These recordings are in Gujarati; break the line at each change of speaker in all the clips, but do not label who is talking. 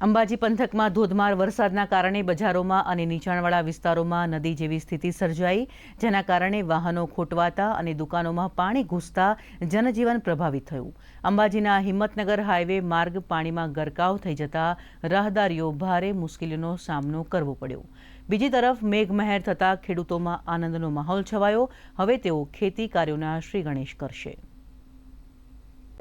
અંબાજી પંથકમાં ધોધમાર વરસાદના કારણે બજારોમાં અને નીચાણવાળા વિસ્તારોમાં નદી જેવી સ્થિતિ સર્જાઈ, જેના કારણે વાહનો ખોટવાતા અને દુકાનોમાં પાણી ઘૂસતા જનજીવન પ્રભાવિત થયું। અંબાજીના હિંમતનગર હાઈવે માર્ગ પાણીમાં ગરકાવ થઈ જતા રાહદારીઓ ભારે મુશ્કેલીનો સામનો કરવો પડ્યો। બીજી તરફ મેઘમહેર થતા ખેડૂતોમાં આનંદનો માહોલ છવાયો। હવે તેઓ ખેતી કાર્યોના શ્રી ગણેશ કરશે।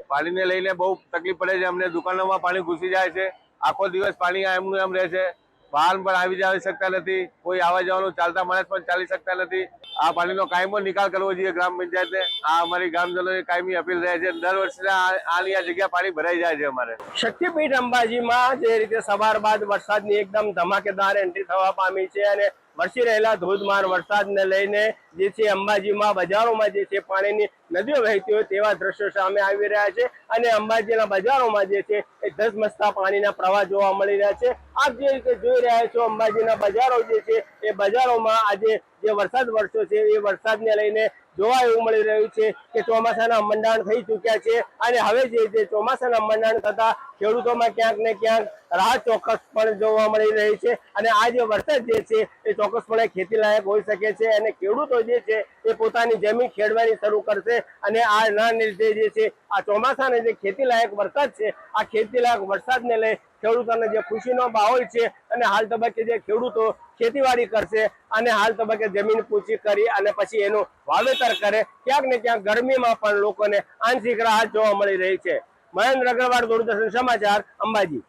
પાણીને લઈને બહુ તકલીફ પડે છે। અમને દુકાનોમાં પાણી ઘૂસી જાય છે। આખો દિવસ પાણી એમનું એમ રહે છે। વાહન પણ આવી જઈ શકતા નથી। કોઈ આવવા જવાનું ચાલતા માણસ પણ ચાલી શકતા નથી। આ પાણીનો કાયમી નિકાલ કરવો જોઈએ ગ્રામ પંચાયતે। આ અમારી ગ્રામજનોની કાયમી અપીલ રહે છે। દર વર્ષે આની આ જગ્યા પાણી ભરાઈ જાય છે। અમારે
શક્તિપીઠ અંબાજીમાં જે રીતે સવાર બાદ વરસાદની એકદમ ધમાકેદાર એન્ટ્રી થવા પામી છે અને વરસી રહેલા ધોધમાર વરસાદને લઈને જે છે અંબાજીમાં બજારોમાં જે છે પાણીની નદીઓ વહેતી હોય તેવા દ્રશ્યો સામે આવી રહ્યા છે અને અંબાજીના બજારોમાં જે છે એ ધસમસતા પાણીના પ્રવાહ જોવા મળી રહ્યા છે। આપ જે રીતે જોઈ રહ્યા છો અંબાજીના બજારો જે છે એ બજારોમાં આજે જે વરસાદ વરસ્યો છે એ વરસાદને લઈને જોવા એવું મળી રહ્યું છે કે ચોમાસાના મંડાણ થઈ ચૂક્યા છે અને હવે જે ચોમાસાના મંડાણ થતા ખેડૂતોમાં ક્યાંક ને ક્યાંક રાહત ચોક્કસ પણ જોવા મળી રહી છે અને આ જે વરસાદ જે છે એ ચોક્કસપણે ખેતી લાયક હોઈ શકે છે અને ખેડૂતો જે છે એ પોતાની જમીન ખેડવાની શરૂ કરશે અને આના લીધે જે છે આ ચોમાસાના જે ખેતી લાયક વરસાદ છે આ ખેતી લાયક વરસાદને લઈ ખેડૂતોને જે ખુશીનો માહોલ છે અને હાલ તબક્કે જે ખેડૂતો ખેતીવાડી કરશે અને હાલ તબક્કે જમીન પૂછી કરી અને પછી એનું વાવેતર કરે, ક્યાંક ને ક્યાંક ગરમીમાં પણ લોકોને આંશિક રાહત જોવા મળી રહી છે। મહેન્દ્ર અગ્રવાલ, દૂરદર્શન સમાચાર, અંબાજી।